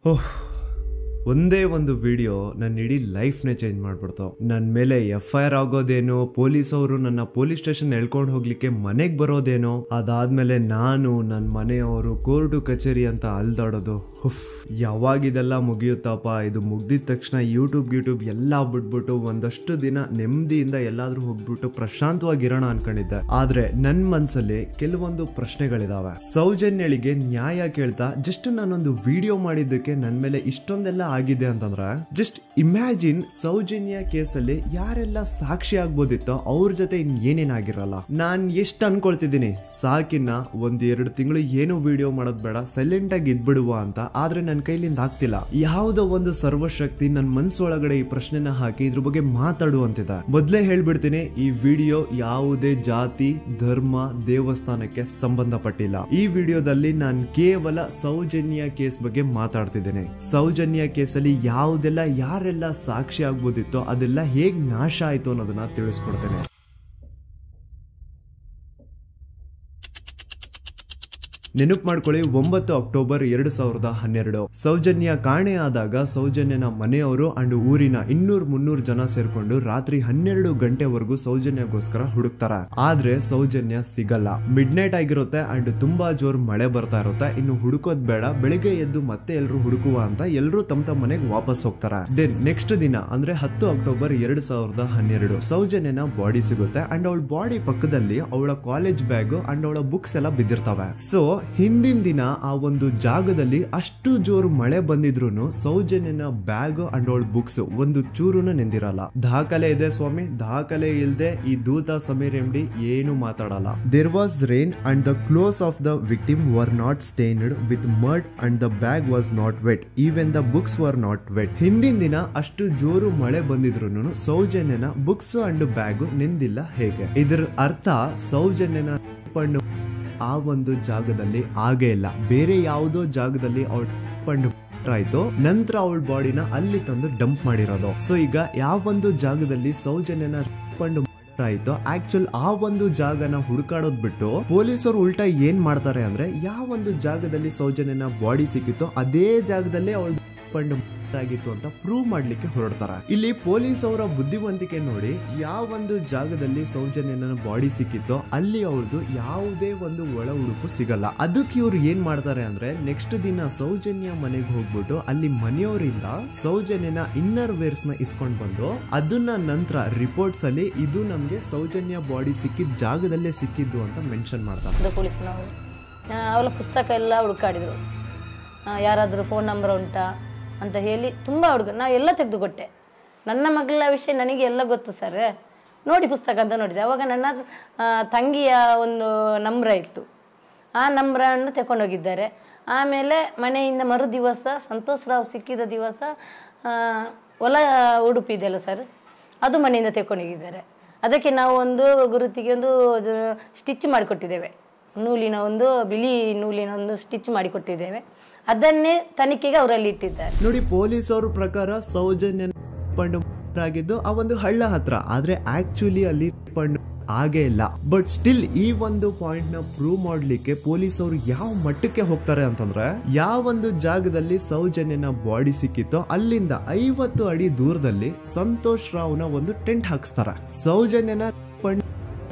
ಓಹ್, ಒಂದೇ ಒಂದು ವಿಡಿಯೋ ನನ್ನ ಇಡೀ ಲೈಫ್ನೇ ಚೇಂಜ್ ಮಾಡ್ಬಿಡ್ತು. ನನ್ನ ಮೇಲೆ FIR ಆಗೋದೇನೋ, ಪೊಲೀಸ್ ಅವರು ನನ್ನ ಪೊಲೀಸ್ ಸ್ಟೇಷನ್ ಎಳ್ಕೊಂಡು ಹೋಗ್ಲಿಕ್ಕೆ ಮನೆಗೆ ಬರೋದೇನೋ, ಅದಾದ್ಮೇಲೆ ನಾನು ನನ್ನ ಮನೆಯವರು ಕೋರ್ಟು ಕಚೇರಿ ಅಂತ ಅಲ್ದಾಡೋದು. ಯಾವಾಗಿದೆಲ್ಲ ಮುಗಿಯುತ್ತಪ್ಪ, ಇದು ಮುಗ್ದಿದ ತಕ್ಷಣ ಯೂಟ್ಯೂಬ್ ಎಲ್ಲ ಬಿಟ್ಬಿಟ್ಟು ಒಂದಷ್ಟು ದಿನ ನೆಮ್ಮದಿಯಿಂದ ಎಲ್ಲಾದ್ರೂ ಹೋಗ್ಬಿಟ್ಟು ಪ್ರಶಾಂತವಾಗಿರೋಣ ಅನ್ಕೊಂಡಿದ್ದೆ. ಆದ್ರೆ ನನ್ ಮನ್ಸಲ್ಲಿ ಕೆಲವೊಂದು ಪ್ರಶ್ನೆಗಳಿದಾವೆ. ಸೌಜನ್ಯಳಿಗೆ ನ್ಯಾಯ ಕೇಳ್ತಾ ಜಸ್ಟ್ ನಾನೊಂದು ವಿಡಿಯೋ ಮಾಡಿದ್ದಕ್ಕೆ ನನ್ ಮೇಲೆ ಇಷ್ಟೊಂದೆಲ್ಲ ಆಗಿದೆ ಅಂತಂದ್ರೆ, ಜಸ್ಟ್ ಇಮ್ಯಾಜಿನ್ ಸೌಜನ್ಯ ಕೇಸಲ್ಲಿ ಯಾರೆಲ್ಲ ಸಾಕ್ಷಿ ಆಗ್ಬೋದಿತ್ತೋ ಅವ್ರ ಜೊತೆ ಏನೇನಾಗಿರಲ್ಲ. ನಾನ್ ಎಷ್ಟು ಅನ್ಕೊಳ್ತಿದ್ದೀನಿ, ಸಾಕಿನ್ನ 1-2 ತಿಂಗಳು ಏನು ವಿಡಿಯೋ ಮಾಡೋದ್ ಬೇಡ, ಸೈಲೆಂಟ್ ಆಗಿ ಇದ್ಬಿಡುವ ಅಂತ. ಆದ್ರೆ ನನ್ನ ಕೈಲಿಂದ ಆಗ್ತಿಲ್ಲ. ಯಾವುದೋ ಒಂದು ಸರ್ವಶಕ್ತಿ ನನ್ನ ಮನ್ಸೊಳಗಡೆ ಈ ಪ್ರಶ್ನೆನ ಹಾಕಿ ಇದ್ರ ಬಗ್ಗೆ ಮಾತಾಡುವಂತಿದೆ. ಮೊದ್ಲೇ ಹೇಳ್ಬಿಡ್ತೀನಿ, ಈ ವಿಡಿಯೋ ಯಾವುದೇ ಜಾತಿ, ಧರ್ಮ, ದೇವಸ್ಥಾನಕ್ಕೆ ಸಂಬಂಧಪಟ್ಟಿಲ್ಲ. ಈ ವಿಡಿಯೋದಲ್ಲಿ ನಾನು ಕೇವಲ ಸೌಜನ್ಯ ಕೇಸ್ ಬಗ್ಗೆ ಮಾತಾಡ್ತಿದ್ದೇನೆ. ಸೌಜನ್ಯ ಕೇಸಲ್ಲಿ ಯಾವುದೆಲ್ಲ ಯಾರೆಲ್ಲ ಸಾಕ್ಷಿ ಆಗ್ಬೋದಿತ್ತೋ ಅದೆಲ್ಲ ಹೇಗ್ ನಾಶ ಆಯ್ತು ಅನ್ನೋದನ್ನ ತಿಳಿಸ್ಕೊಡ್ತೇನೆ. ನೆನಪು ಮಾಡ್ಕೊಳ್ಳಿ, 9 ಅಕ್ಟೋಬರ್ 2012 ಸೌಜನ್ಯ ಕಾಣೆ ಆದಾಗ ಸೌಜನ್ಯನ ಮನೆಯವರು ಅಂಡ್ ಊರಿನ 200-300 ಜನ ಸೇರ್ಕೊಂಡು ರಾತ್ರಿ 12 ಗಂಟೆವರೆಗೂ ಸೌಜನ್ಯಗೋಸ್ಕರ ಹುಡುಕ್ತಾರೆ. ಆದ್ರೆ ಸೌಜನ್ಯ ಸಿಗಲ್ಲ. ಮಿಡ್ ನೈಟ್ ಆಗಿರುತ್ತೆ ಅಂಡ್ ತುಂಬಾ ಜೋರ್ ಮಳೆ ಬರ್ತಾ ಇರುತ್ತೆ. ಇನ್ನು ಹುಡುಕೋದ್ ಬೇಡ, ಬೆಳಿಗ್ಗೆ ಎದ್ದು ಮತ್ತೆ ಎಲ್ರು ಹುಡುಕುವ ಅಂತ ಎಲ್ರು ತಮ್ಮ ಮನೆಗೆ ವಾಪಸ್ ಹೋಗ್ತಾರೆ. ದೆನ್ ನೆಕ್ಸ್ಟ್ ದಿನ ಅಂದ್ರೆ 10 ಅಕ್ಟೋಬರ್ 2012 ಸೌಜನ್ಯನ ಬಾಡಿ ಸಿಗುತ್ತೆ ಅಂಡ್ ಅವಳ ಬಾಡಿ ಪಕ್ಕದಲ್ಲಿ ಅವಳ ಕಾಲೇಜ್ ಬ್ಯಾಗ್ ಅಂಡ್ ಅವಳ ಬುಕ್ಸ್ ಎಲ್ಲ ಬಿದ್ದಿರ್ತವೆ. ಸೊ ಹಿಂದಿನ ದಿನ ಆ ಒಂದು ಜಾಗದಲ್ಲಿ ಅಷ್ಟು ಜೋರು ಮಳೆ ಬಂದಿದ್ರು ಸೌಜನ್ಯನ ಬ್ಯಾಗ್ ಅಂಡ್ ಅವಳ ಬುಕ್ಸ್ ಒಂದು ಚೂರುನು ನೆಂದಿರಲ್ಲ. ದಾಖಲೆ ಇದೆ ಸ್ವಾಮಿ, ದಾಖಲೆ ಇಲ್ದೆ ಈ ದೂತ ಸಮೀರ್ MD ಏನು ಮಾತಾಡಲ್ಲ. There was rain and the clothes of the victim were not stained with mud and the bag was not wet, even the books were not wet. ಹಿಂದಿನ ದಿನ ಅಷ್ಟು ಜೋರು ಮಳೆ ಬಂದಿದ್ರು ಸೌಜನ್ಯನ ಬುಕ್ಸ್ ಅಂಡ್ ಬ್ಯಾಗ್ ನೆಂದಿಲ್ಲ. ಹೇಗೆ? ಇದರ ಅರ್ಥ ಸೌಜನ್ಯನ ಆ ಒಂದು ಜಾಗದಲ್ಲಿ ಆಗೇ ಇಲ್ಲ. ಬೇರೆ ಯಾವುದೋ ಜಾಗದಲ್ಲಿ ಅವಳು ಆಯ್ತು, ನಂತರ ಅವಳ ಬಾಡಿನ ಅಲ್ಲಿ ತಂದು ಡಂಪ್ ಮಾಡಿರೋದು. ಸೊ ಈಗ ಯಾವೊಂದು ಜಾಗದಲ್ಲಿ ಸೌಜನ್ಯನ ಆಯ್ತು, ಆಕ್ಚುಲ್ ಆ ಒಂದು ಜಾಗನ ಹುಡುಕಾಡೋದ್ ಬಿಟ್ಟು ಪೊಲೀಸರು ಉಲ್ಟಾ ಏನ್ ಮಾಡ್ತಾರೆ ಅಂದ್ರೆ, ಯಾವೊಂದು ಜಾಗದಲ್ಲಿ ಸೌಜನ್ಯನ ಬಾಡಿ ಸಿಕ್ಕಿತ್ತು ಅದೇ ಜಾಗದಲ್ಲೇ ಅವಳು ಆಗಿತ್ತು ಅಂತ ಪ್ರೂವ್ ಮಾಡ್ಲಿಕ್ಕೆ ಹೊರಡ್ತಾರ. ಇಲ್ಲಿ ಪೊಲೀಸ್ ಅವರ ಬುದ್ಧಿವಂತಿಕೆ ನೋಡಿ, ಯಾವೊಂದು ಜಾಗದಲ್ಲಿ ಸೌಜನ್ಯನ ಬಾಡಿ ಸಿಕ್ಕಿತ್ತೋ ಅಲ್ಲಿ ಅವ್ರದ್ದು ಯಾವುದೇ ಒಂದು ಒಳ ಉಡುಪು ಸಿಗಲ್ಲ. ಅದಕ್ಕೆ ಇವ್ರು ಏನ್ ಮಾಡ್ತಾರೆ ಅಂದ್ರೆ, ನೆಕ್ಸ್ಟ್ ದಿನ ಸೌಜನ್ಯ ಮನೆಗೆ ಹೋಗ್ಬಿಟ್ಟು ಅಲ್ಲಿ ಮನೆಯವರಿಂದ ಸೌಜನ್ಯನ ಇನ್ನರ್ ವೇರ್ಸ್ ನ ಇಸ್ಕೊಂಡ್ ಬಂದು ಅದನ್ನ ನಂತರ ರಿಪೋರ್ಟ್ಸ್ ಅಲ್ಲಿ ಇದು ನಮ್ಗೆ ಸೌಜನ್ಯ ಬಾಡಿ ಸಿಕ್ಕಿದ ಜಾಗದಲ್ಲೇ ಸಿಕ್ಕಿದ್ದು ಅಂತ ಮೆನ್ಷನ್ ಮಾಡ್ತಾರೆ. ಪೊಲೀಸ್ನವರು ಅವಳ ಪುಸ್ತಕ ಎಲ್ಲ ಹುಡುಕಾಡಿದ್ರು, ಯಾರಾದ್ರೂ ಫೋನ್ ನಂಬರ್ ಉಂಟಾ ಅಂತ ಹೇಳಿ ತುಂಬ ನಾ ಎಲ್ಲ ತೆಗೆದುಕೊಟ್ಟೆ. ನನ್ನ ಮಗಳ ವಿಷಯ ನನಗೆ ಎಲ್ಲ ಗೊತ್ತು ಸರ್, ನೋಡಿ ಪುಸ್ತಕ ಅಂತ ನೋಡಿದೆ. ಅವಾಗ ನನ್ನ ತಂಗಿಯ ಒಂದು ನಂಬ್ರ ಇತ್ತು, ಆ ನಂಬ್ರನ್ನು ತಗೊಂಡೋಗಿದ್ದಾರೆ. ಆಮೇಲೆ ಮನೆಯಿಂದ ಮರು ದಿವಸ ಸಂತೋಷ್ ರಾವ್ ಸಿಕ್ಕಿದ ದಿವಸ ಹೊಲ ಉಡುಪಿ ಇದೆಯಲ್ಲ ಸರ್, ಅದು ಮನೆಯಿಂದ ತಗೊಂಡೋಗಿದ್ದಾರೆ. ಅದಕ್ಕೆ ನಾವು ಒಂದು ಗುರುತಿಗೆ ಒಂದು ಸ್ಟಿಚ್ ಮಾಡಿಕೊಟ್ಟಿದ್ದೇವೆ, ನೂಲಿನ ಒಂದು ಬಿಳಿ ನೂಲಿನ ಒಂದು ಸ್ಟಿಚ್ ಮಾಡಿಕೊಟ್ಟಿದ್ದೇವೆ. ಅದನ್ನೇ ತನಿಖೆಗೆ ಅವರಲ್ಲಿ ಇಟ್ಟಿದ್ದಾರೆ. ನೋಡಿ, ಪೊಲೀಸ್ ಅವ್ರ ಪ್ರಕಾರ ಸೌಜನ್ಯ ಆಗಿದ್ದು ಆ ಒಂದು ಹಳ್ಳ ಹತ್ರ, ಆದ್ರೆ ಆಕ್ಚುಲಿ ಅಲ್ಲಿ ಆಗೇ ಇಲ್ಲ. ಬಟ್ ಸ್ಟಿಲ್ ಈ ಒಂದು ಪಾಯಿಂಟ್ ನ ಪ್ರೂವ್ ಮಾಡ್ಲಿಕ್ಕೆ ಪೊಲೀಸ್ ಅವರು ಯಾವ ಮಟ್ಟಕ್ಕೆ ಹೋಗ್ತಾರೆ ಅಂತಂದ್ರೆ, ಯಾವೊಂದು ಜಾಗದಲ್ಲಿ ಸೌಜನ್ಯನ ಬಾಡಿ ಸಿಕ್ಕಿತ್ತೋ ಅಲ್ಲಿಂದ 50 ಅಡಿ ದೂರದಲ್ಲಿ ಸಂತೋಷ್ ರಾವ್ನ ಒಂದು ಟೆಂಟ್ ಹಾಕ್ಸ್ತಾರ. ಸೌಜನ್ಯನ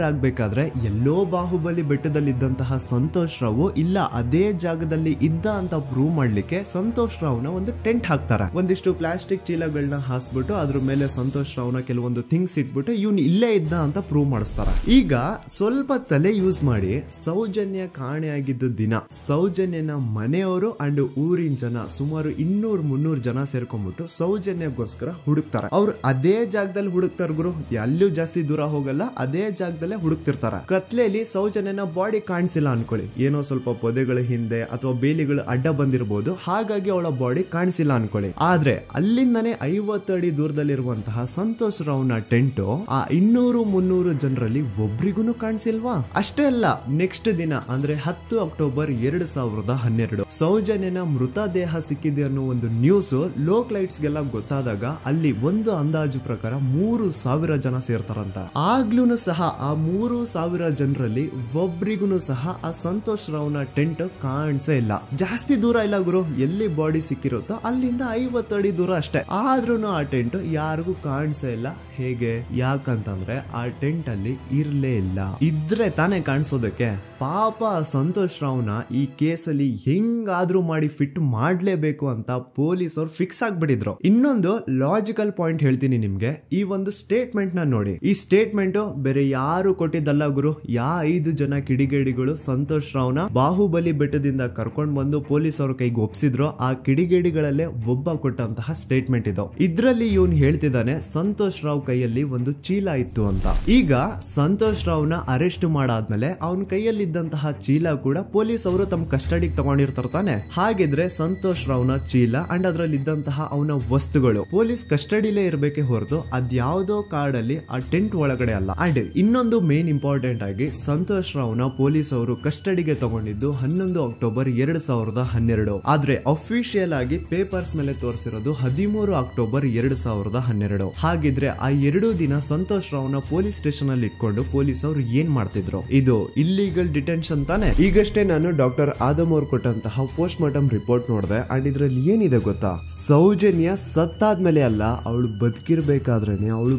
ಆಗ್ಬೇಕಾದ್ರೆ ಎಲ್ಲೋ ಬಾಹುಬಲಿ ಬೆಟ್ಟದಲ್ಲಿ ಇದ್ದಂತಹ ಸಂತೋಷ್ ರಾವ್ ಇಲ್ಲ ಅದೇ ಜಾಗದಲ್ಲಿ ಇದ್ದ ಅಂತ ಪ್ರೂವ್ ಮಾಡ್ಲಿಕ್ಕೆ ಸಂತೋಷ್ ರಾವ್ನ ಒಂದು ಟೆಂಟ್ ಹಾಕ್ತಾರ. ಒಂದಿಷ್ಟು ಪ್ಲಾಸ್ಟಿಕ್ ಚೀಲಗಳನ್ನ ಹಾಸ್ಬಿಟ್ಟು ಅದ್ರ ಮೇಲೆ ಸಂತೋಷ್ ರಾವ್ನ ಕೆಲವೊಂದು ಥಿಂಗ್ಸ್ ಇಟ್ಬಿಟ್ಟು ಇವ್ನು ಇಲ್ಲೇ ಇದ್ದ ಅಂತ ಪ್ರೂವ್ ಮಾಡಿಸ್ತಾರ. ಈಗ ಸ್ವಲ್ಪ ತಲೆ ಯೂಸ್ ಮಾಡಿ, ಸೌಜನ್ಯ ಕಾಣೆಯಾಗಿದ್ದ ದಿನ ಸೌಜನ್ಯನ ಮನೆಯವರು ಅಂಡ್ ಊರಿನ ಜನ ಸುಮಾರು 200-300 ಜನ ಸೇರ್ಕೊಂಡ್ಬಿಟ್ಟು ಸೌಜನ್ಯಗೋಸ್ಕರ ಹುಡುಕ್ತಾರ. ಅವ್ರು ಅದೇ ಜಾಗದಲ್ಲಿ ಹುಡುಕ್ತಾರ ಗುರು, ಎಲ್ಲೂ ಜಾಸ್ತಿ ದೂರ ಹೋಗಲ್ಲ, ಅದೇ ಜಾಗದಲ್ಲಿ ಹುಡುಕ್ತಿರ್ತಾರ. ಕತ್ಲೆಯಲ್ಲಿ ಸೌಜನ್ಯನ ಬಾಡಿ ಕಾಣಿಸಿಲ್ಲ ಅನ್ಕೊಳ್ಳಿ, ಏನೋ ಸ್ವಲ್ಪ ಪೊದೆಗಳ ಹಿಂದೆ ಅಥವಾ ಬೇಲಿಗಳು ಅಡ್ಡ ಬಂದಿರಬಹುದು, ಹಾಗಾಗಿ ಅವಳ ಬಾಡಿ ಕಾಣಿಸಿಲ್ಲ ಅನ್ಕೊಳ್ಳಿ. ಆದ್ರೆ ಅಲ್ಲಿಂದನೇ 50 ಅಡಿ ದೂರದಲ್ಲಿರುವಂತಹ ಸಂತೋಷ್ ರಾವ್ನ ಟೆಂಟ್ ಆ 200-300 ಜನರಲ್ಲಿ ಒಬ್ರಿಗೂ ಕಾಣಿಸಿಲ್ವಾ? ಅಷ್ಟೇ ಅಲ್ಲ, ನೆಕ್ಸ್ಟ್ ದಿನ ಅಂದ್ರೆ 10 ಅಕ್ಟೋಬರ್ 2012 ಸೌಜನ್ಯನ ಮೃತದೇಹ ಸಿಕ್ಕಿದೆ ಅನ್ನೋ ಒಂದು ನ್ಯೂಸ್ ಲೋಕ್ ಲೈಟ್ಸ್ ಗೆಲ್ಲ ಗೊತ್ತಾದಾಗ ಅಲ್ಲಿ ಒಂದು ಅಂದಾಜು ಪ್ರಕಾರ 3000 ಜನ ಸೇರ್ತಾರಂತ. ಆಗ್ಲೂ ಸಹ ಆ 3,000 ಜನರಲ್ಲಿ ಒಬ್ರಿಗೂ ಸಹ ಆ ಸಂತೋಷ್ ರಾವ್ನ ಟೆಂಟ್ ಕಾಣಿಸೇ ಇಲ್ಲ. ಜಾಸ್ತಿ ದೂರ ಇಲ್ಲ ಗುರು, ಎಲ್ಲಿ ಬಾಡಿ ಸಿಕ್ಕಿರುತ್ತೋ ಅಲ್ಲಿಂದ 50 ಅಡಿ ದೂರ ಅಷ್ಟೇ. ಆದ್ರೂ ಆ ಟೆಂಟ್ ಯಾರಿಗೂ ಕಾಣಿಸೇ ಇಲ್ಲ. ಹೇಗೆ? ಯಾಕಂತಂದ್ರೆ ಆ ಟೆಂಟ್ ಅಲ್ಲಿ ಇರ್ಲೇ ಇಲ್ಲ. ಇದ್ರೆ ತಾನೇ ಕಾಣಿಸೋದಕ್ಕೆ. ಪಾಪ ಸಂತೋಷ್ ರಾವ್ನ ಈ ಕೇಸಲ್ಲಿ ಹೆಂಗಾದ್ರೂ ಮಾಡಿ ಫಿಟ್ ಮಾಡ್ಲೇಬೇಕು ಅಂತ ಪೊಲೀಸ್ ಅವ್ರು ಫಿಕ್ಸ್ ಆಗ್ಬಿಟ್ಟಿದ್ರು. ಇನ್ನೊಂದು ಲಾಜಿಕಲ್ ಪಾಯಿಂಟ್ ಹೇಳ್ತೀನಿ ನಿಮ್ಗೆ. ಈ ಒಂದು ಸ್ಟೇಟ್ಮೆಂಟ್ ನ ನೋಡಿ. ಈ ಸ್ಟೇಟ್ಮೆಂಟ್ ಬೇರೆ ಯಾರು ಕೊಟ್ಟಿದ್ದಲ್ಲ ಗುರು. 5 ಜನ ಕಿಡಿಗೇಡಿಗಳು ಸಂತೋಷ್ ರಾವ್ನ ಬಾಹುಬಲಿ ಬೆಟ್ಟದಿಂದ ಕರ್ಕೊಂಡ್ ಬಂದು ಪೊಲೀಸ್ ಅವ್ರ ಕೈಗೆ ಒಪ್ಸಿದ್ರು. ಆ ಕಿಡಿಗೇಡಿಗಳಲ್ಲೇ ಒಬ್ಬ ಕೊಟ್ಟಂತಹ ಸ್ಟೇಟ್ಮೆಂಟ್ ಇದು. ಇದ್ರಲ್ಲಿ ಇವನ್ ಹೇಳ್ತಿದ್ದಾನೆ ಸಂತೋಷ್ ರಾವ್ ಕೈಯಲ್ಲಿ ಒಂದು ಚೀಲ ಇತ್ತು ಅಂತ. ಈಗ ಸಂತೋಷ್ ರಾವ್ನ ಅರೆಸ್ಟ್ ಮಾಡಾದ್ಮೇಲೆ ಅವನ ಕೈಯಲ್ಲಿ ಇದ್ದಂತಹ ಚೀಲ ಕೂಡ ಪೊಲೀಸ್ ಅವರು ತಮ್ಮ ಕಸ್ಟಡಿಗೆ ತಗೊಂಡಿರ್ತಾರ ತಾನೆ. ಹಾಗಿದ್ರೆ ಸಂತೋಷ್ ರಾವ್ನ ಚೀಲ ಅಂಡ್ ಅದ್ರಲ್ಲಿ ಇದ್ದಂತಹ ಅವನ ವಸ್ತುಗಳು ಪೊಲೀಸ್ ಕಸ್ಟಡಿಲೇ ಇರ್ಬೇಕೆ ಹೊರತು ಅದ್ಯಾವುದೋ ಕಾಡಲ್ಲಿ ಆ ಟೆಂಟ್ ಒಳಗಡೆ ಅಲ್ಲ. ಅಂಡ್ ಇನ್ನೊಂದು ಮೇನ್ ಇಂಪಾರ್ಟೆಂಟ್ ಆಗಿ ಸಂತೋಷ್ ರಾವ್ನ ಪೊಲೀಸ್ ಅವರು ಕಸ್ಟಡಿಗೆ ತಗೊಂಡಿದ್ದು 11 ಅಕ್ಟೋಬರ್ 2012. ಆದ್ರೆ ಅಫಿಷಿಯಲ್ ಆಗಿ ಪೇಪರ್ಸ್ ಮೇಲೆ ತೋರಿಸಿರೋದು 13 ಅಕ್ಟೋಬರ್ 2012. ಹಾಗಿದ್ರೆ ಆ 2 ದಿನ ಸಂತೋಷ್ ರಾವ್ನ ಪೊಲೀಸ್ ಸ್ಟೇಷನ್ ಅಲ್ಲಿ ಇಟ್ಕೊಂಡು ಪೊಲೀಸ್ ಅವರು ಏನ್ ಮಾಡ್ತಿದ್ರು? ಇದು ಇಲ್ಲಿಗಲ್ ಡಿಟೆನ್ಷನ್ ತಾನೆ. ಈಗಷ್ಟೇ ನಾನು ಡಾಕ್ಟರ್ ಆದಮ್ ಅವ್ರು ಕೊಟ್ಟಂತಹ ಪೋಸ್ಟ್ ಮಾರ್ಟಮ್ ರಿಪೋರ್ಟ್ ನೋಡಿದೆ. ಅಂಡ್ ಇದ್ರಲ್ಲಿ ಏನಿದೆ ಗೊತ್ತಾ? ಸೌಜನ್ಯ ಸತ್ತಾದ್ಮೇಲೆ ಅಲ್ಲ, ಅವಳು ಬದುಕಿರ್ಬೇಕಾದ್ರೇನೆ, ಅವಳು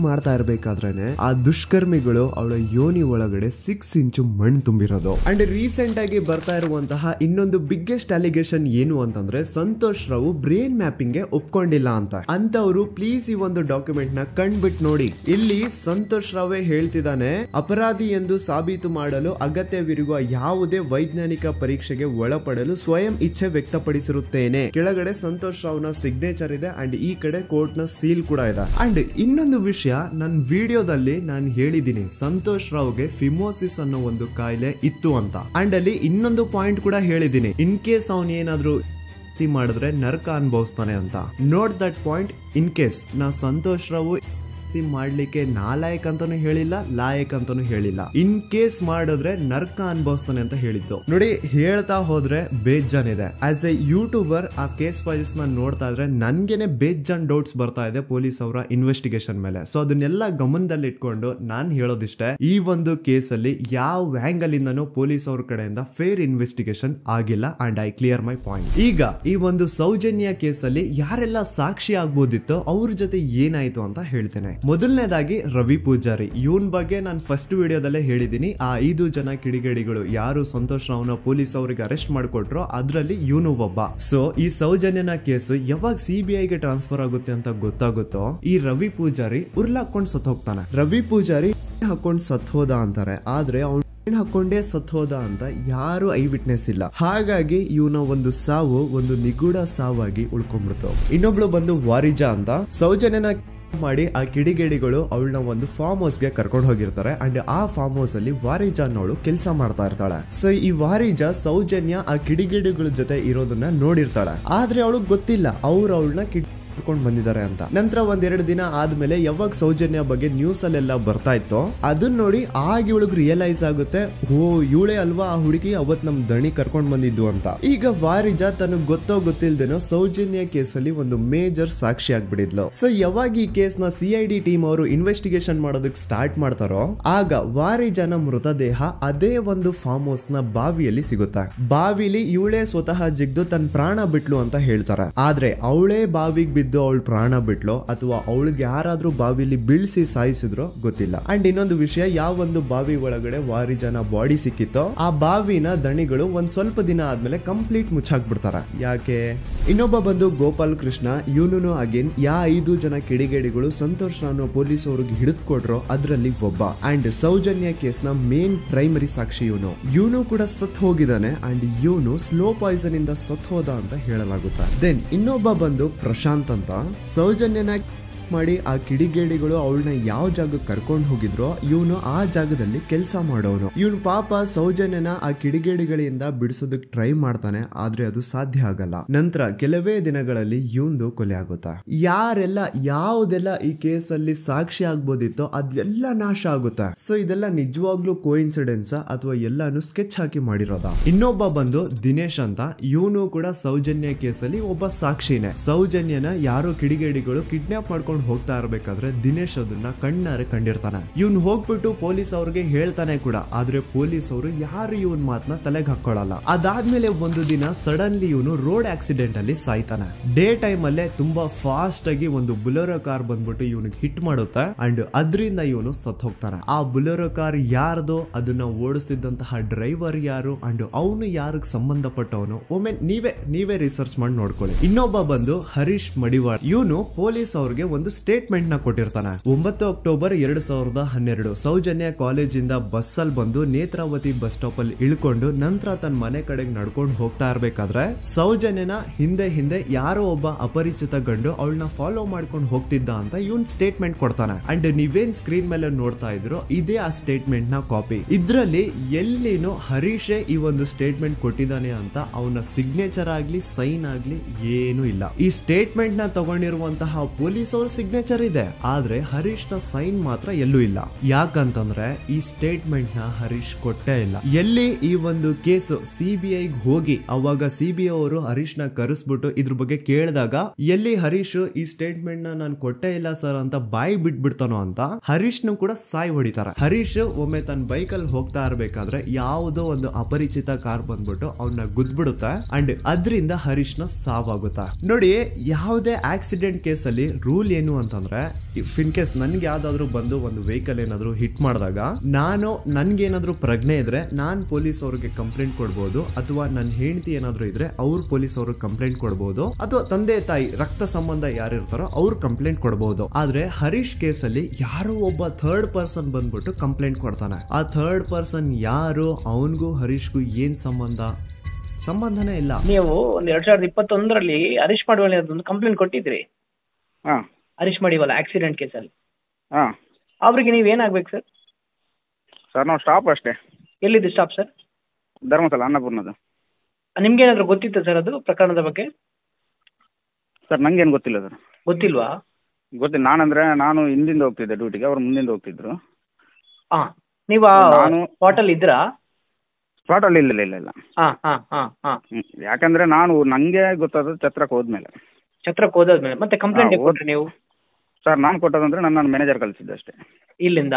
ಮಾಡ್ತಾ ಇರ್ಬೇಕಾದ್ರೇನೆ ಆ ದುಷ್ಕರ್ಮಿಗಳು ಅವಳ ಯೋನಿ ಒಳಗಡೆ 6 ಇಂಚು ಮಣ್ಣು ತುಂಬಿರೋದು. ಅಂಡ್ ರೀಸೆಂಟ್ ಆಗಿ ಬರ್ತಾ ಇರುವಂತಹ ಇನ್ನೊಂದು ಬಿಗ್ಗೆಸ್ಟ್ ಅಲಿಗೇಷನ್ ಏನು ಅಂತಂದ್ರೆ ಸಂತೋಷ್ ರಾವ್ ಬ್ರೇನ್ ಮ್ಯಾಪಿಂಗ್ ಗೆ ಒಪ್ಕೊಂಡಿಲ್ಲ ಅಂತವ್ರು ಪ್ಲೀಸ್ ಈ ಒಂದು ಡಾಕ್ಯುಮೆಂಟ್ ನ ಕಂಡ್ಬಿಟ್ಟು ನೋಡಿ. ಇಲ್ಲಿ ಸಂತೋಷ್ ರಾವೇ ಹೇಳ್ತಿದ್ದಾನೆ, ಅಪರಾಧಿ ಎಂದು ಸಾಬೀತು ಮಾಡಲು ಅಗತ್ಯವಿರುವ ಯಾವುದೇ ವೈಜ್ಞಾನಿಕ ಪರೀಕ್ಷೆಗೆ ಒಳಪಡಲು ಸ್ವಯಂ ಇಚ್ಛೆ ವ್ಯಕ್ತಪಡಿಸಿರುತ್ತೇನೆ. ಕೆಳಗಡೆ ಸಂತೋಷ್ ರಾವ್ನ ಸಿಗ್ನೇಚರ್ ಇದೆ ಅಂಡ್ ಈ ಕಡೆ ಕೋರ್ಟ್ ನ ಸೀಲ್ ಕೂಡ ಇದೆ. ಅಂಡ್ ಇನ್ನೊಂದು ವಿಷಯ, ನನ್ನ ವಿಡಿಯೋದಲ್ಲಿ ನಾನು ಹೇಳಿದ್ದೀನಿ ಸಂತೋಷ್ ರಾವ್ಗೆ ಫಿಮೋಸಿಸ್ ಅನ್ನೋ ಒಂದು ಕಾಯಿಲೆ ಇತ್ತು ಅಂತ. ಅಂಡ್ ಅಲ್ಲಿ ಇನ್ನೊಂದು ಪಾಯಿಂಟ್ ಕೂಡ ಹೇಳಿದ್ದೀನಿ, ಇನ್ ಕೇಸ್ ಅವನ್ ಏನಾದ್ರು ಮಾಡಿದ್ರೆ ನರಕ ಅನುಭವಿಸ್ತಾನೆ ಅಂತ. Note that point. In case ನಾ ಸಂತೋಷ್ ರಾವ್ ಮಾಡ್ಲಿಕ್ಕೆ ನಾಲಾಯಕ್ ಅಂತಾನು ಹೇಳಿಲ್ಲ, ಲಾಯಕ್ ಅಂತಾನು ಹೇಳಿಲ್ಲ. ಇನ್ ಕೇಸ್ ಮಾಡಿದ್ರೆ ನರ್ಕ ಅನುಭವಿಸ್ತಾನೆ ಅಂತ ಹೇಳಿದ್ದು. ನೋಡಿ, ಹೇಳ್ತಾ ಹೋದ್ರೆ ಬೇಜಾನ್ ಇದೆ. ಆಸ್ ಎ ಯೂಟ್ಯೂಬರ್ ಆ ಕೇಸ್ ಫೈಲ್ಸ್ ನ ನೋಡ್ತಾ ಇದ್ರೆ ನನ್ಗೆನೆ ಬೇಜಾನ್ ಡೌಟ್ಸ್ ಬರ್ತಾ ಇದೆ ಪೊಲೀಸ್ ಅವರ ಇನ್ವೆಸ್ಟಿಗೇಷನ್ ಮೇಲೆ. ಸೊ ಅದನ್ನೆಲ್ಲ ಗಮನದಲ್ಲಿ ಇಟ್ಕೊಂಡು ನಾನ್ ಹೇಳೋದಿಷ್ಟೇ, ಈ ಒಂದು ಕೇಸ್ ಅಲ್ಲಿ ಯಾವ ಆಂಗಲ್ ಇಂದನೂ ಪೊಲೀಸ್ ಅವ್ರ ಕಡೆಯಿಂದ ಫೇರ್ ಇನ್ವೆಸ್ಟಿಗೇಷನ್ ಆಗಿಲ್ಲ. And I clear my point. ಈಗ ಈ ಒಂದು ಸೌಜನ್ಯ ಕೇಸ್ ಅಲ್ಲಿ ಯಾರೆಲ್ಲ ಸಾಕ್ಷಿ ಆಗ್ಬೋದಿತ್ತೋ ಅವ್ರ ಜೊತೆ ಏನಾಯ್ತು ಅಂತ ಹೇಳ್ತೇನೆ. ಮೊದಲನೇದಾಗಿ ರವಿ ಪೂಜಾರಿ. ಇವನ್ ಬಗ್ಗೆ ನಾನು ಫಸ್ಟ್ ವಿಡಿಯೋದಲ್ಲೇ ಹೇಳಿದೀನಿ. ಆ 5 ಜನ ಕಿಡಿಗೇಡಿಗಳು ಯಾರು ಸಂತೋಷ್ ರಾವ್ನ ಪೊಲೀಸ್ ಅವರಿಗೆ ಅರೆಸ್ಟ್ ಮಾಡಿಕೊಟ್ರೋ ಅದ್ರಲ್ಲಿ ಇವನು ಒಬ್ಬ. ಸೊ ಈ ಸೌಜನ್ಯನ ಕೇಸ್ ಯಾವಾಗ CBI ಗೆ ಟ್ರಾನ್ಸ್ಫರ್ ಆಗುತ್ತೆ ಅಂತ ಗೊತ್ತಾಗುತ್ತೋ ಈ ರವಿ ಪೂಜಾರಿ ಉರ್ಲಾಕೊಂಡು ಸತ್ ಹೋಗ್ತಾನೆ. ರವಿ ಪೂಜಾರಿ ಹಾಕೊಂಡು ಸತ್ ಹೋದ ಅಂತಾರೆ, ಆದ್ರೆ ಅವ್ನು ಹಾಕೊಂಡೇ ಸತ್ ಹೋದ ಅಂತ ಯಾರು ಐ ವಿಟ್ನೆಸ್ ಇಲ್ಲ. ಹಾಗಾಗಿ ಇವನ ಒಂದು ಸಾವು ಒಂದು ನಿಗೂಢ ಸಾವಾಗಿ ಉಳ್ಕೊಂಡ್ಬಿಡ್ತು. ಇನ್ನೊಬ್ಳು ಬಂದು ವಾರಿಜಾ ಅಂತ. ಸೌಜನ್ಯನ ಮಾಡಿ ಆ ಕಿಡಿಗೇಡಿಗಳು ಅವಳನ್ನ ಒಂದು ಫಾರ್ಮ್ ಹೌಸ್ ಗೆ ಕರ್ಕೊಂಡು ಹೋಗಿರ್ತಾರೆ. ಅಂಡ್ ಆ ಫಾರ್ಮ್ ಹೌಸ್ ಅಲ್ಲಿ ವಾರಿಜಾ ಅನ್ನೋಳು ಕೆಲಸ ಮಾಡ್ತಾ ಇರ್ತಾಳೆ. ಸೊ ಈ ವಾರಿಜಾ ಸೌಜನ್ಯ ಆ ಕಿಡಿಗೇಡಿಗಳ ಜೊತೆ ಇರೋದನ್ನ ನೋಡಿರ್ತಾಳೆ, ಆದ್ರೆ ಅವಳಿಗೆ ಗೊತ್ತಿಲ್ಲ ಅವ್ರು ಅವಳನ್ನ ಕೊಂಡು ಬಂದಿದ್ದಾರೆ ಅಂತ. ನಂತರ 1-2 ದಿನ ಆದ್ಮೇಲೆ ಯಾವಾಗ ಸೌಜನ್ಯ ಬಗ್ಗೆ ನ್ಯೂಸ್ ಅಲ್ಲೆಲ್ಲ ಬರ್ತಾ ಇತ್ತೋ ಅದನ್ನ ನೋಡಿ ಆಗ ಇವಳಿಗೆ ರಿಯಲೈಸ್ ಆಗುತ್ತೆ, ಓ ಇವಳೇ ಅಲ್ವಾ ಆ ಹುಡುಗಿ ಅವತ್ ನಮ್ ದಣಿ ಕರ್ಕೊಂಡ್ ಬಂದಿದ್ದು ಅಂತ. ಈಗ ವಾರಿಜಾ ತನಗ್ ಗೊತ್ತೋ ಗೊತ್ತಿಲ್ದೇನೋ ಸೌಜನ್ಯ ಕೇಸಲ್ಲಿ ಒಂದು ಮೇಜರ್ ಸಾಕ್ಷಿ ಆಗ್ಬಿಡಿದ್ಲು. ಸೊ ಯಾವಾಗ ಈ ಕೇಸ್ ನ CID ಟೀಮ್ ಅವರು ಇನ್ವೆಸ್ಟಿಗೇಷನ್ ಮಾಡೋದಕ್ಕೆ ಸ್ಟಾರ್ಟ್ ಮಾಡ್ತಾರೋ ಆಗ ವಾರಿಜಾನ ಮೃತದೇಹ ಅದೇ ಒಂದು ಫಾರ್ಮ್ ಹೌಸ್ ನ ಬಾವಿಯಲ್ಲಿ ಸಿಗುತ್ತೆ. ಬಾವಿಲಿ ಇವಳೇ ಸ್ವತಃ ಜಿಗ್ದು ತನ್ನ ಪ್ರಾಣ ಬಿಟ್ಲು ಅಂತ ಹೇಳ್ತಾರೆ. ಆದ್ರೆ ಅವಳೇ ಬಾವಿಗೆ ಬಿದ್ದು ಅವಳು ಪ್ರಾಣ ಬಿಟ್ಲು ಅಥವಾ ಅವಳಿಗೆ ಯಾರಾದ್ರೂ ಬಾವಿಲಿ ಬೀಳ್ಸಿ ಸಾಯಿಸಿದ್ರೋ ಗೊತ್ತಿಲ್ಲ. ಅಂಡ್ ಇನ್ನೊಂದು ವಿಷಯ, ಯಾವ ಒಂದು ಬಾವಿ ಒಳಗಡೆ ವಾರಿಜಾನ ಬಾಡಿ ಸಿಕ್ಕಿತ್ತೋ ಆ ಬಾವಿನ ದಣಿಗಳು ಒಂದ್ ಸ್ವಲ್ಪ ದಿನ ಆದ್ಮೇಲೆ ಕಂಪ್ಲೀಟ್ ಮುಚ್ಚಾಕ್ಬಿಡ್ತಾರ. ಯಾಕೆ? ಇನ್ನೊಬ್ಬ ಬಂದು ಗೋಪಾಲ್ ಕೃಷ್ಣ. ಇವನು ಅಗೇನ್ 5 ಜನ ಕಿಡಿಗೇಡಿಗಳು ಸಂತೋಷ್ ರಾವ್ನ ಪೊಲೀಸ್ ಅವ್ರಿಗೆ ಹಿಡಿದುಕೊಟ್ರು ಅದ್ರಲ್ಲಿ ಒಬ್ಬ. ಅಂಡ್ ಸೌಜನ್ಯ ಕೇಸ್ ನ ಮೇನ್ ಪ್ರೈಮರಿ ಸಾಕ್ಷಿ ಇವನು ಕೂಡ ಸತ್ ಹೋಗಿದ್ದಾನೆ. ಅಂಡ್ ಇವನು ಸ್ಲೋ ಪಾಯ್ಸನ್ ಇಂದ ಸತ್ ಹೋದ ಅಂತ ಹೇಳಲಾಗುತ್ತೆ. ದೆನ್ ಇನ್ನೊಬ್ಬ ಬಂದು ಪ್ರಶಾಂತ್ ಅಂತ. ಸೌಜನ್ಯನ ಮಾಡಿ ಆ ಕಿಡಿಗೇಡಿಗಳು ಅವಳನ್ನ ಯಾವ ಜಾಗಕ್ಕೆ ಕರ್ಕೊಂಡು ಹೋಗಿದ್ರೋ ಇವನು ಆ ಜಾಗದಲ್ಲಿ ಕೆಲಸ ಮಾಡೋನು. ಇವನು ಪಾಪ ಸೌಜನ್ಯನ ಆ ಕಿಡಿಗೇಡಿಗಳಿಂದ ಬಿಡಿಸೋದಕ್ಕೆ ಟ್ರೈ ಮಾಡ್ತಾನೆ, ಆದ್ರೆ ಅದು ಸಾಧ್ಯ ಆಗಲ್ಲ. ನಂತರ ಕೆಲವೇ ದಿನಗಳಲ್ಲಿ ಇವಂದು ಕೊಲೆ ಆಗುತ್ತಾ. ಯಾರೆಲ್ಲ ಯಾವುದೆಲ್ಲ ಈ ಕೇಸಲ್ಲಿ ಸಾಕ್ಷಿ ಆಗ್ಬೋದಿತ್ತೋ ಅದೆಲ್ಲ ನಾಶ ಆಗುತ್ತೆ. ಸೊ ಇದೆಲ್ಲ ನಿಜವಾಗ್ಲೂ ಕೋಇನ್ಸಿಡೆನ್ಸ್ ಅಥವಾ ಎಲ್ಲಾನು ಸ್ಕೆಚ್ ಹಾಕಿ ಮಾಡಿರೋದ. ಇನ್ನೊಬ್ಬ ಬಂದು ದಿನೇಶ್ ಅಂತ. ಇವನು ಕೂಡ ಸೌಜನ್ಯ ಕೇಸಲ್ಲಿ ಒಬ್ಬ ಸಾಕ್ಷಿನೇ. ಸೌಜನ್ಯನ ಯಾರೋ ಕಿಡಿಗೇಡಿಗಳು ಕಿಡ್ನಾಪ್ ಮಾಡ್ಕೊಂಡು ನಡ್ಕೊಂಡು ಹೋಗ್ತಾ ಇರ್ಬೇಕಾದ್ರೆ ದಿನೇಶ್ ಅದನ್ನ ಕಣ್ಣಾರೆ ಕಂಡಿರ್ತಾನೆ. ಇವನ್ ಹೋಗ್ಬಿಟ್ಟು ಪೊಲೀಸ್ ಅವ್ರಿಗೆ ಹೇಳ್ತಾನೆ ಕೂಡ, ಆದ್ರೆ ಪೊಲೀಸ್ ಅವರು ಯಾರು ಇವನ್ ಮಾತನ್ನ ತಲೆಗೆ ಹಾಕೊಳ್ಳಲ್ಲ. ಅದಾದ್ಮೇಲೆ ಒಂದು ದಿನ ಸಡನ್ಲಿ ಇವನು ರೋಡ್ ಆಕ್ಸಿಡೆಂಟ್ ಅಲ್ಲಿ ಸಾಯ್ತಾನೆ. ಡೇ ಟೈಮ್ ಅಲ್ಲೇ ತುಂಬಾ ಫಾಸ್ಟ್ ಆಗಿ ಒಂದು ಬುಲೆರೋ ಕಾರ್ ಬಂದ್ಬಿಟ್ಟು ಇವನಿಗೆ ಹಿಟ್ ಮಾಡುತ್ತೆ ಅಂಡ್ ಅದರಿಂದ ಇವನು ಸತ್ ಹೋಗ್ತಾನೆ. ಆ ಬುಲೆರೋ ಕಾರ್ ಯಾರ್ದು, ಅದನ್ನ ಓಡಿಸ್ತಿದ್ದಂತಹ ಡ್ರೈವರ್ ಯಾರು ಅಂಡ್ ಅವನು ಯಾರಿಗೆ ಸಂಬಂಧಪಟ್ಟವನು ಒಮ್ಮೆ ನೀವೇ ರಿಸರ್ಚ್ ಮಾಡಿ ನೋಡ್ಕೊಳ್ಳಿ. ಇನ್ನೊಬ್ಬ ಬಂದು ಹರೀಶ್ ಮಡಿವಾಳ್. ಇವನು ಪೊಲೀಸ್ ಅವ್ರಿಗೆ ಒಂದು ಸ್ಟೇಟ್ಮೆಂಟ್ ನ ಕೊಟ್ಟಿರ್ತಾನೆ. 9 ಅಕ್ಟೋಬರ್ 2012 ಸೌಜನ್ಯ ಕಾಲೇಜಿಂದ ಬಸ್ ಅಲ್ಲಿ ಬಂದು ನೇತ್ರಾವತಿ ಬಸ್ ಸ್ಟಾಪ್ ಅಲ್ಲಿ ಇಳ್ಕೊಂಡು ನಂತರ ತನ್ನ ಮನೆ ಕಡೆಗೆ ನಡ್ಕೊಂಡು ಹೋಗ್ತಾ ಇರ್ಬೇಕಾದ್ರೆ ಸೌಜನ್ಯನ ಹಿಂದೆ ಯಾರೋ ಒಬ್ಬ ಅಪರಿಚಿತ ಗಂಡು ಅವಳನ್ನ ಫಾಲೋ ಮಾಡ್ಕೊಂಡು ಹೋಗ್ತಿದ್ದ ಅಂತ ಇವನ್ ಸ್ಟೇಟ್ಮೆಂಟ್ ಕೊಡ್ತಾನೆ. ಅಂಡ್ ನೀವೇನ್ ಸ್ಕ್ರೀನ್ ಮೇಲೆ ನೋಡ್ತಾ ಇದ್ರು ಇದೇ ಆ ಸ್ಟೇಟ್ಮೆಂಟ್ ನ ಕಾಪಿ. ಇದ್ರಲ್ಲಿ ಎಲ್ಲಿನೂ ಹರೀಶೇ ಈ ಒಂದು ಸ್ಟೇಟ್ಮೆಂಟ್ ಕೊಟ್ಟಿದ್ದಾನೆ ಅಂತ ಅವನ ಸಿಗ್ನೇಚರ್ ಆಗ್ಲಿ ಸೈನ್ ಆಗ್ಲಿ ಏನು ಇಲ್ಲ. ಈ ಸ್ಟೇಟ್ಮೆಂಟ್ ನ ತಗೊಂಡಿರುವಂತಹ ಪೊಲೀಸ್ ಅವ್ರ ಸಿಗ್ನೇಚರ್ ಇದೆ, ಆದ್ರೆ ಹರೀಶ್ ನ ಸೈನ್ ಮಾತ್ರ ಎಲ್ಲೂ ಇಲ್ಲ. ಯಾಕಂತಂದ್ರೆ ಈ ಸ್ಟೇಟ್ಮೆಂಟ್ ನ ಹರೀಶ್ ಕೊಟ್ಟೇ ಇಲ್ಲ. ಎಲ್ಲಿ ಈ ಒಂದು ಕೇಸ್ CBI ಹೋಗಿ ಅವಾಗ CBI ಅವರು ಹರೀಶ್ ನ ಕರೆಸ್ಬಿಟ್ಟು ಇದ್ರ ಬಗ್ಗೆ ಕೇಳಿದಾಗ ಎಲ್ಲಿ ಹರೀಶ್ ಈ ಸ್ಟೇಟ್ಮೆಂಟ್ ನ ನಾನು ಕೊಟ್ಟೇ ಇಲ್ಲ ಸರ್ ಅಂತ ಬಾಯಿ ಬಿಟ್ಬಿಡ್ತಾನೋ ಅಂತ ಹರೀಶ್ ನು ಕೂಡ ಸಾಯ್ ಹೊಡಿತಾರೆ. ಹರೀಶ್ ಒಮ್ಮೆ ತನ್ನ ಬೈಕ್ ಅಲ್ಲಿ ಹೋಗ್ತಾ ಇರ್ಬೇಕಾದ್ರೆ ಯಾವುದೋ ಒಂದು ಅಪರಿಚಿತ ಕಾರ್ ಬಂದ್ಬಿಟ್ಟು ಅವನ್ನ ಗುದ್ಬಿಡುತ್ತೆ ಅಂಡ್ ಅದರಿಂದ ಹರೀಶ್ ನ ಸಾವಾಗುತ್ತೆ. ನೋಡಿ, ಯಾವುದೇ ಆಕ್ಸಿಡೆಂಟ್ ಕೇಸ್ ಅಲ್ಲಿ ರೂಲ್ ಏನು ಅಂತಂದ್ರೆ ಇನ್ ಕೇಸ್ ನನ್ಗೆ ಯಾವ್ದಾದ್ರು ಬಂದು ಒಂದು ವೆಹಿಕಲ್ ಏನಾದ್ರು ಹಿಟ್ ಮಾಡಿದಾಗ ನನ್ಗೇನಾದ್ರು ಪ್ರಜ್ಞೆ ಇದ್ರೆ ನಾನ್ ಪೊಲೀಸ್ ಅವ್ರಿಗೆ ಕಂಪ್ಲೇಂಟ್ ಕೊಡ್ಬೋದು, ಅಥವಾ ನನ್ನ ಹೆಂಡತಿ ಏನಾದ್ರು ಇದ್ರೆ ಅವ್ರು ಪೊಲೀಸ್ ಅವ್ರಿಗೆ ಕಂಪ್ಲೇಂಟ್ ಕೊಡ್ಬೋದು, ಅಥವಾ ತಂದೆ ತಾಯಿ ರಕ್ತ ಸಂಬಂಧ ಯಾರಿರ್ತಾರೋ ಅವ್ರು ಕಂಪ್ಲೇಂಟ್ ಕೊಡ್ಬೋದು. ಆದ್ರೆ ಹರೀಶ್ ಕೇಸ್ ಅಲ್ಲಿ ಯಾರೋ ಒಬ್ಬ ಥರ್ಡ್ ಪರ್ಸನ್ ಬಂದ್ಬಿಟ್ಟು ಕಂಪ್ಲೇಂಟ್ ಕೊಡ್ತಾನೆ. ಆ ಥರ್ಡ್ ಪರ್ಸನ್ ಯಾರು, ಅವನ್ಗೂ ಹರೀಶ್ಗೂ ಏನ್ ಸಂಬಂಧನೇ ಇಲ್ಲ. ನೀವು 2021 ಹರೀಶ್ ಮಡಿವಾಳ ಒಂದು ಕಂಪ್ಲೇಂಟ್ ಕೊಟ್ಟಿದ್ರಿ. ಹರೀಶ್ ಮಡಿವಾಳ ಆಕ್ಸಿಡೆಂಟ್ ಕೇಸಲ್ಲಿ. ಅವ್ರಿಗೆ ನೀವ್ ಏನಾಗ್ಬೇಕು ಸರ್? ಸರ್ ನಾವು ಸ್ಟಾಪ್ ಅಷ್ಟೇ. ಎಲ್ಲಿದ್ದು ಸ್ಟಾಪ್ ಸರ್? ಧರ್ಮಸ್ಥಳ ಅನ್ನಪೂರ್ಣದ. ನಿಮ್ಗೆ ಏನಾದ್ರು ಗೊತ್ತಿತ್ತು ಸರ್ ಅದು ಪ್ರಕರಣದ ಬಗ್ಗೆ? ಸರ್ ನಂಗೇನು ಗೊತ್ತಿಲ್ಲ ಸರ್. ಗೊತ್ತಿಲ್ವಾ? ಗೊತ್ತಿಲ್ಲ. ನಾನು ಹಿಂದಿಂದ ಹೋಗ್ತಿದ್ದೆ ಡ್ಯೂಟಿಗೆ, ಅವ್ರು ಮುಂದಿಂದ ಹೋಗ್ತಿದ್ರು. ನೀವು ಸ್ಪಾಟಲ್ಲಿ ಇದ್ರಾ? ಸ್ಪಾಟಲ್ಲಿ ಇಲ್ಲ. ಯಾಕಂದ್ರೆ ನಂಗೆ ಗೊತ್ತಾದ ಛತ್ರಕ್ಕೆ ಹೋದ್ಮೇಲೆ ಮತ್ತೆ ಕಂಪ್ಲೇಂಟ್ ಕೊಟ್ರಿ ನೀವು? ಸರ್ ನಾನು ಕೊಟ್ಟದಂದ್ರೆ ನನ್ನ ಮ್ಯಾನೇಜರ್ ಕಳಿಸಿದ್ದೆ ಅಷ್ಟೇ. ಇಲ್ಲಿಂದ?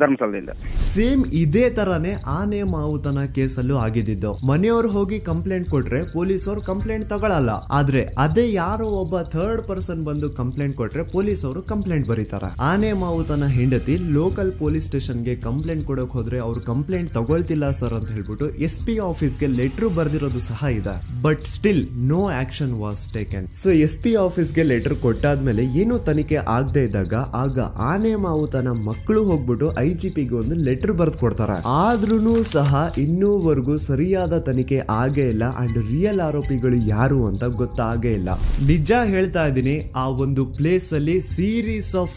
ಧರ್ಮಸ್ಥಳದಿಂದ. ಸೇಮ್ ಇದೇ ತರಾನೇ ಆನೆ ಮಾವುತನ ಕೇಸಲ್ಲೂ ಆಗಿದ್ದು. ಮನೆಯವರು ಹೋಗಿ ಕಂಪ್ಲೇಂಟ್ ಕೊಟ್ರೆ ಪೊಲೀಸ್ ಅವರು ಕಂಪ್ಲೇಂಟ್ ತಗೊಳಲ್ಲ, ಆದ್ರೆ ಅದೇ ಯಾರೋ ಒಬ್ಬ ಥರ್ಡ್ ಪರ್ಸನ್ ಬಂದು ಕಂಪ್ಲೇಂಟ್ ಕೊಟ್ರೆ ಪೊಲೀಸ್ ಅವರು ಕಂಪ್ಲೇಂಟ್ ಬರೀತಾರೆ. ಆನೆ ಮಾವುತನ ಹೆಂಡತಿ ಲೋಕಲ್ ಪೊಲೀಸ್ ಸ್ಟೇಷನ್ಗೆ ಕಂಪ್ಲೇಂಟ್ ಕೊಡಕ್ ಹೋದ್ರೆ ಅವ್ರು ಕಂಪ್ಲೇಂಟ್ ತಗೊಳ್ತಿಲ್ಲ ಸರ್ ಅಂತ ಹೇಳ್ಬಿಟ್ಟು SP ಆಫೀಸ್ಗೆ ಲೆಟರ್ ಬರ್ದಿರೋದು ಸಹ ಇದೆ. But still no action was taken. So SP ಆಫೀಸ್ಗೆ ಲೆಟರ್ ಕೊಟ್ಟಾದ್ಮೇಲೆ ಏನು ತನಿಖೆ ಆಗದೆ ಇದ್ದಾಗ ಆಗ ಆನೆ ಮಾವುತನ ಮಕ್ಕಳು ಹೋಗ್ಬಿಟ್ಟು IGPಗೆ ಒಂದು ಲೆಟರ್ ಬರ್ದು ಕೊಡ್ತಾರೆ. ಆದ್ರೂ ಸಹ ಇನ್ನೂವರೆಗೂ ಸರಿಯಾದ ತನಿಖೆ ಆಗೇ ಇಲ್ಲ ಅಂಡ್ ರಿಯಲ್ ಆರೋಪಿಗಳು ಯಾರು ಅಂತ ಗೊತ್ತಾಗೇ ಇಲ್ಲ. ನಿಜ ಹೇಳ್ತಾ ಇದ್ದೀನಿ, ಆ ಒಂದು ಪ್ಲೇಸ್ ಅಲ್ಲಿ ಸೀರೀಸ್ ಆಫ್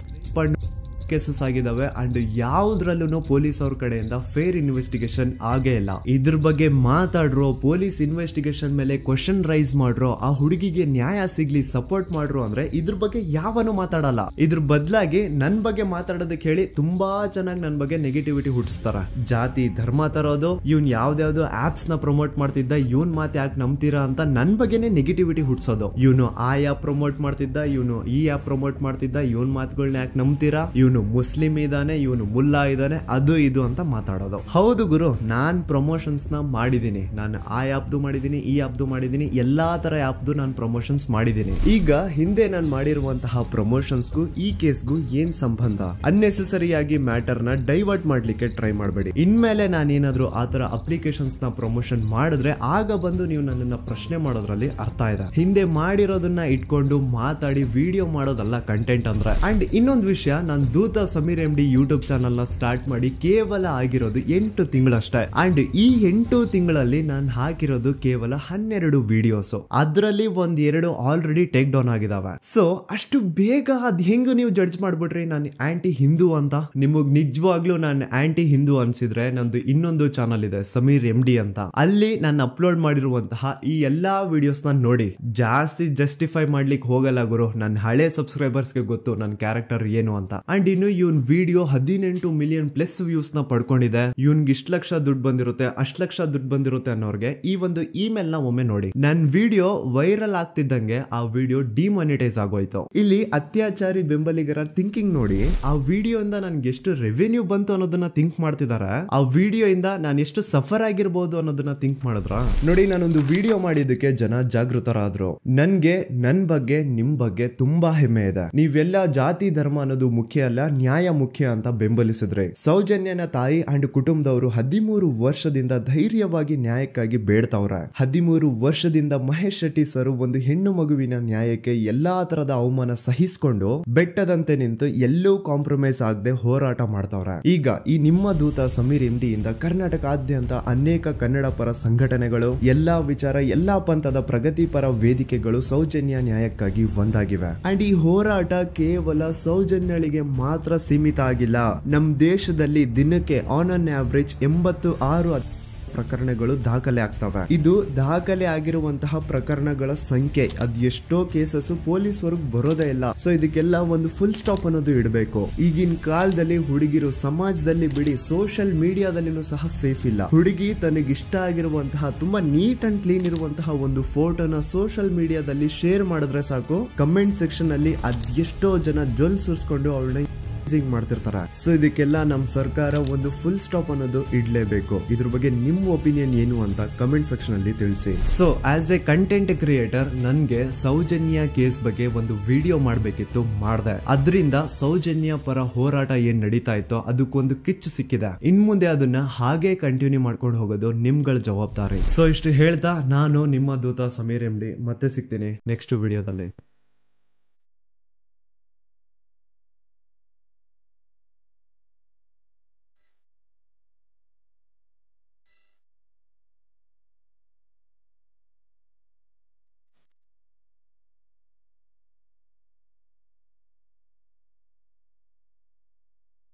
ಕೇಸಸ್ ಆಗಿದಾವೆ ಅಂಡ್ ಯಾವ್ದ್ರಲ್ಲೂ ಪೊಲೀಸ್ ಅವ್ರ ಕಡೆಯಿಂದ ಫೇರ್ ಇನ್ವೆಸ್ಟಿಗೇಷನ್ ಆಗೇ ಇಲ್ಲ. ಇದ್ರ ಬಗ್ಗೆ ಮಾತಾಡ್ರೋ, ಪೊಲೀಸ್ ಇನ್ವೆಸ್ಟಿಗೇಷನ್ ಮೇಲೆ ಕ್ವಶನ್ ರೈಸ್ ಮಾಡ್ರೋ, ಆ ಹುಡುಗಿಗೆ ನ್ಯಾಯ ಸಿಗ್ಲಿ ಸಪೋರ್ಟ್ ಮಾಡ್ರೋ ಅಂದ್ರೆ ಇದ್ರ ಬಗ್ಗೆ ಯಾವನು ಮಾತಾಡಲ್ಲ. ಇದ್ರ ಬದಲಾಗಿ ನನ್ ಬಗ್ಗೆ ಮಾತಾಡೋದಕ್ಕೆ ಹೇಳಿ ತುಂಬಾ ಚೆನ್ನಾಗಿ ನನ್ ಬಗ್ಗೆ ನೆಗೆಟಿವಿಟಿ ಹುಟ್ಟಿಸ್ತಾರ. ಜಾತಿ ಧರ್ಮ ತರೋದು, ಇವ್ನ್ ಯಾವ್ದಾವ್ದು ಆಪ್ಸ್ ನ ಪ್ರಮೋಟ್ ಮಾಡ್ತಿದ್ದ, ಇವನ್ ಮಾತು ಯಾಕೆ ನಂಬ್ತೀರಾ ಅಂತ ನನ್ ಬಗ್ಗೆನೇ ನೆಗೆಟಿವಿಟಿ ಹುಟ್ಟಿಸೋದು. ಇವನು ಆ ಆ್ಯಪ್ ಪ್ರಮೋಟ್ ಮಾಡ್ತಿದ್ದ, ಇವನು ಈ ಆ್ಯಪ್ ಪ್ರಮೋಟ್ ಮಾಡ್ತಿದ್ದ, ಇವನ್ ಮಾತುಗಳನ್ನ ಯಾಕೆ ನಂಬ್ತೀರಾ, ಇವನು ಮುಸ್ಲಿಂ ಇದಾನೆ, ಇವನು ಮುಲ್ಲಾ ಇದಾನೆ, ಅದು ಇದು ಅಂತ ಮಾತಾಡೋದು. ಹೌದು ಗುರು, ನಾನ್ ಪ್ರಮೋಷನ್ಸ್ ನ ಮಾಡಿದೀನಿ. ನಾನು ಆ ಆ್ಯಪ್ದು ಮಾಡಿದೀನಿ, ಈ ಆ್ಯಪ್ದು ಮಾಡಿದೀನಿ, ಎಲ್ಲಾ ತರ ಆ್ಯಪ್ದು ನಾನು ಪ್ರಮೋಷನ್ಸ್ ಮಾಡಿದೀನಿ. ಈಗ ಹಿಂದೆ ನಾನು ಮಾಡಿರುವಂತಹ ಪ್ರಮೋಷನ್ಸ್ಗೂ ಈ ಕೇಸ್ಗೂ ಏನ್ ಸಂಬಂಧ? ಅನ್ನೆಸೆಸರಿ ಆಗಿ ಮ್ಯಾಟರ್ ನ ಡೈವರ್ಟ್ ಮಾಡ್ಲಿಕ್ಕೆ ಟ್ರೈ ಮಾಡಬೇಡಿ. ಇನ್ಮೇಲೆ ನಾನೇನಾದ್ರೂ ಆ ತರ ಅಪ್ಲಿಕೇಶನ್ಸ್ ನ ಪ್ರಮೋಷನ್ ಮಾಡಿದ್ರೆ ಆಗ ಬಂದು ನೀವು ನನ್ನನ್ನ ಪ್ರಶ್ನೆ ಮಾಡೋದ್ರಲ್ಲಿ ಅರ್ಥ ಇದೆ. ಹಿಂದೆ ಮಾಡಿರೋದನ್ನ ಇಟ್ಕೊಂಡು ಮಾತಾಡಿ ವಿಡಿಯೋ ಮಾಡೋದಲ್ಲ ಕಂಟೆಂಟ್ ಅಂದ್ರೆ. ಅಂಡ್ ಇನ್ನೊಂದು ವಿಷಯ, ನಾನು ದೂತ ಸಮೀರ್ MD ಯೂಟ್ಯೂಬ್ ಚಾನಲ್ ನ ಸ್ಟಾರ್ಟ್ ಮಾಡಿ ಕೇವಲ ಆಗಿರೋದು 8 ತಿಂಗಳಷ್ಟೇ. ಅಂಡ್ ಈ 8 ತಿಂಗಳಲ್ಲಿ ನಾನು ಹಾಕಿರೋದು ಕೇವಲ 12 ವಿಡಿಯೋಸ್. ಅದರಲ್ಲಿ 1-2 ಆಲ್ರೆಡಿ ಟೇಕ್ ಡೌನ್ ಆಗಿದಾವೆ. ಸೊ ಅಷ್ಟು ಬೇಗ ಅದ್ ಹೆಂಗ್ ನೀವು ಜಡ್ಜ್ ಮಾಡ್ಬಿಟ್ರಿ ನಾನು ಆಂಟಿ ಹಿಂದೂ ಅಂತ? ನಿಮಗ್ ನಿಜವಾಗ್ಲೂ ನಾನು ಆಂಟಿ ಹಿಂದೂ ಅನ್ಸಿದ್ರೆ ನಂದು ಇನ್ನೊಂದು ಚಾನಲ್ ಇದೆ ಸಮೀರ್ MD ಅಂತ. ಅಲ್ಲಿ ನಾನು ಅಪ್ಲೋಡ್ ಮಾಡಿರುವಂತಹ ಈ ಎಲ್ಲಾ ವಿಡಿಯೋಸ್ ನ ನೋಡಿ. ಜಾಸ್ತಿ ಜಸ್ಟಿಫೈ ಮಾಡ್ಲಿಕ್ಕೆ ಹೋಗಲ್ಲ ಗುರು, ನನ್ನ ಹಳೆ ಸಬ್ಸ್ಕ್ರೈಬರ್ಸ್ಗೆ ಗೊತ್ತು ನನ್ನ ಕ್ಯಾರೆಕ್ಟರ್ ಏನು ಅಂತ. ಅಂಡ್ ಇನ್ನು ಇವನ್ ವಿಡಿಯೋ 18 ಮಿಲಿಯನ್ ಪ್ಲಸ್ ವ್ಯೂಸ್ ನ ಪಡ್ಕೊಂಡಿದೆ. ಇವನ್ಗೆ ಇಷ್ಟ ಲಕ್ಷ ದುಡ್ಡು ಬಂದಿರುತ್ತೆ, ಅಷ್ಟ್ ಲಕ್ಷ ದುಡ್ಡು ಬಂದಿರುತ್ತೆ ಅನ್ನೋರ್ಗೆ ಈ ಒಂದು ಇಮೇಲ್ ನ ಒಮ್ಮೆ ನೋಡಿ. ನನ್ ವಿಡಿಯೋ ವೈರಲ್ ಆಗ್ತಿದ್ದಂಗೆ ಆ ವಿಡಿಯೋ ಡಿಮಾನಿಟೈಸ್ ಆಗೋಯ್ತು. ಇಲ್ಲಿ ಅತ್ಯಾಚಾರಿ ಬೆಂಬಲಿಗರ ಥಿಂಕಿಂಗ್ ನೋಡಿ. ಆ ವಿಡಿಯೋ ಇಂದ ನನ್ಗೆ ಎಷ್ಟು ರೆವೆನ್ಯೂ ಬಂತು ಅನ್ನೋದನ್ನ ಥಿಂಕ್ ಮಾಡ್ತಿದಾರೆ. ಆ ವಿಡಿಯೋ ಇಂದ ನಾನು ಎಷ್ಟು ಸಫರ್ ಆಗಿರ್ಬೋದು ಅನ್ನೋದನ್ನ ಥಿಂಕ್ ಮಾಡಿದ್ರ ನೋಡಿ. ನಾನೊಂದು ವಿಡಿಯೋ ಮಾಡಿದ್ದಕ್ಕೆ ಜನ ಜಾಗೃತರಾದ್ರು. ನನ್ಗೆ ನನ್ ಬಗ್ಗೆ ನಿಮ್ ಬಗ್ಗೆ ತುಂಬಾ ಹೆಮ್ಮೆ ಇದೆ. ನೀವೆಲ್ಲ ಜಾತಿ ಧರ್ಮ ಅನ್ನೋದು ಮುಖ್ಯ ಅಲ್ಲ, ನ್ಯಾಯ ಮುಖ್ಯ ಅಂತ ಬೆಂಬಲಿಸಿದ್ರೆ. ಸೌಜನ್ಯನ ತಾಯಿ ಅಂಡ್ ಕುಟುಂಬದವರು 13 ವರ್ಷದಿಂದ ಧೈರ್ಯವಾಗಿ ನ್ಯಾಯಕ್ಕಾಗಿ ಬೇಡ್ತಾವ್ರೆ. 13 ವರ್ಷದಿಂದ ಮಹೇಶ್ ಶೆಟ್ಟಿ ಸರ್ ಒಂದು ಹೆಣ್ಣು ಮಗುವಿನ ನ್ಯಾಯಕ್ಕೆ ಎಲ್ಲಾ ತರದ ಅವಮಾನ ಸಹಿಸಿಕೊಂಡು ಬೆಟ್ಟದಂತೆ ನಿಂತು ಎಲ್ಲೂ ಕಾಂಪ್ರಮೈಸ್ ಆಗದೆ ಹೋರಾಟ ಮಾಡ್ತಾವ್ರೆ. ಈಗ ಈ ನಿಮ್ಮ ದೂತ ಸಮೀರ್ MD ಇಂದ ಕರ್ನಾಟಕಾದ್ಯಂತ ಅನೇಕ ಕನ್ನಡ ಪರ ಸಂಘಟನೆಗಳು, ಎಲ್ಲಾ ವಿಚಾರ, ಎಲ್ಲಾ ಪಂಥದ ಪ್ರಗತಿಪರ ವೇದಿಕೆಗಳು ಸೌಜನ್ಯ ನ್ಯಾಯಕ್ಕಾಗಿ ಒಂದಾಗಿವೆ. ಅಂಡ್ ಈ ಹೋರಾಟ ಕೇವಲ ಸೌಜನ್ಯಳಿಗೆ ಮಾತ್ರ ಸೀಮಿತ ಆಗಿಲ್ಲ. ನಮ್ ದೇಶದಲ್ಲಿ ದಿನಕ್ಕೆ ಆನ್ ಅನ್ ಆವರೇಜ್ 86 ಪ್ರಕರಣಗಳು ದಾಖಲೆ ಆಗ್ತವೆ. ಇದು ದಾಖಲೆ ಆಗಿರುವಂತಹ ಪ್ರಕರಣಗಳ ಸಂಖ್ಯೆ. ಅದ್ ಎಷ್ಟೋ ಕೇಸಸ್ ಪೊಲೀಸ್ ವರ್ಗ ಬರೋದೇ ಇಲ್ಲ. ಸೊ ಇದಕ್ಕೆಲ್ಲ ಒಂದು ಫುಲ್ ಸ್ಟಾಪ್ ಅನ್ನೋದು ಇಡಬೇಕು. ಈಗಿನ ಕಾಲದಲ್ಲಿ ಹುಡುಗಿರು ಸಮಾಜದಲ್ಲಿ ಬಿಡಿ, ಸೋಷಿಯಲ್ ಮೀಡಿಯಾದಲ್ಲಿನೂ ಸಹ ಸೇಫ್ ಇಲ್ಲ. ಹುಡುಗಿ ತನಗಿಷ್ಟ ಆಗಿರುವಂತಹ ತುಂಬಾ ನೀಟ್ ಅಂಡ್ ಕ್ಲೀನ್ ಇರುವಂತಹ ಒಂದು ಫೋಟೋನ ಸೋಷಿಯಲ್ ಮೀಡಿಯಾದಲ್ಲಿ ಶೇರ್ ಮಾಡಿದ್ರೆ ಸಾಕು, ಕಮೆಂಟ್ ಸೆಕ್ಷನ್ ಅಲ್ಲಿ ಅದೆಷ್ಟೋ ಜನ ಜೊಲ್ ಸುರಿಸ್ಕೊಂಡು ಅವಳನ್ನ ಮಾಡ್ತಿರ್ತಾರೆ. ಸೊ ಇದಕ್ಕೆಲ್ಲ ನಮ್ ಸರ್ಕಾರ ಒಂದು ಫುಲ್ ಸ್ಟಾಪ್ ಅನ್ನೋದು ಇಡ್ಲೇಬೇಕು. ಇದ್ರ ಬಗ್ಗೆ ನಿಮ್ ಒಪಿನಿಯನ್ ಏನು ಅಂತ ಕಮೆಂಟ್ ಸೆಕ್ಷನ್ ಅಲ್ಲಿ ತಿಳಿಸಿ. So as A content creator ನನ್ಗೆ ಸೌಜನ್ಯ ಕೇಸ್ ಬಗ್ಗೆ ಒಂದು ವಿಡಿಯೋ ಮಾಡ್ಬೇಕಿತ್ತು, ಮಾಡ್ದೆ. ಅದರಿಂದ ಸೌಜನ್ಯ ಪರ ಹೋರಾಟ ಏನ್ ನಡೀತಾ ಇತ್ತೋ ಅದಕ್ಕೊಂದು ಕಿಚ್ಚು ಸಿಕ್ಕಿದೆ. ಇನ್ ಮುಂದೆ ಅದನ್ನ ಹಾಗೆ ಕಂಟಿನ್ಯೂ ಮಾಡ್ಕೊಂಡು ಹೋಗೋದು ನಿಮ್ಗಳ ಜವಾಬ್ದಾರಿ. ಸೊ ಇಷ್ಟು ಹೇಳ್ತಾ ನಾನು ನಿಮ್ಮ ದೂತ ಸಮೀರ್ MD ಮತ್ತೆ ಸಿಗ್ತೀನಿ ನೆಕ್ಸ್ಟ್ ವಿಡಿಯೋದಲ್ಲಿ.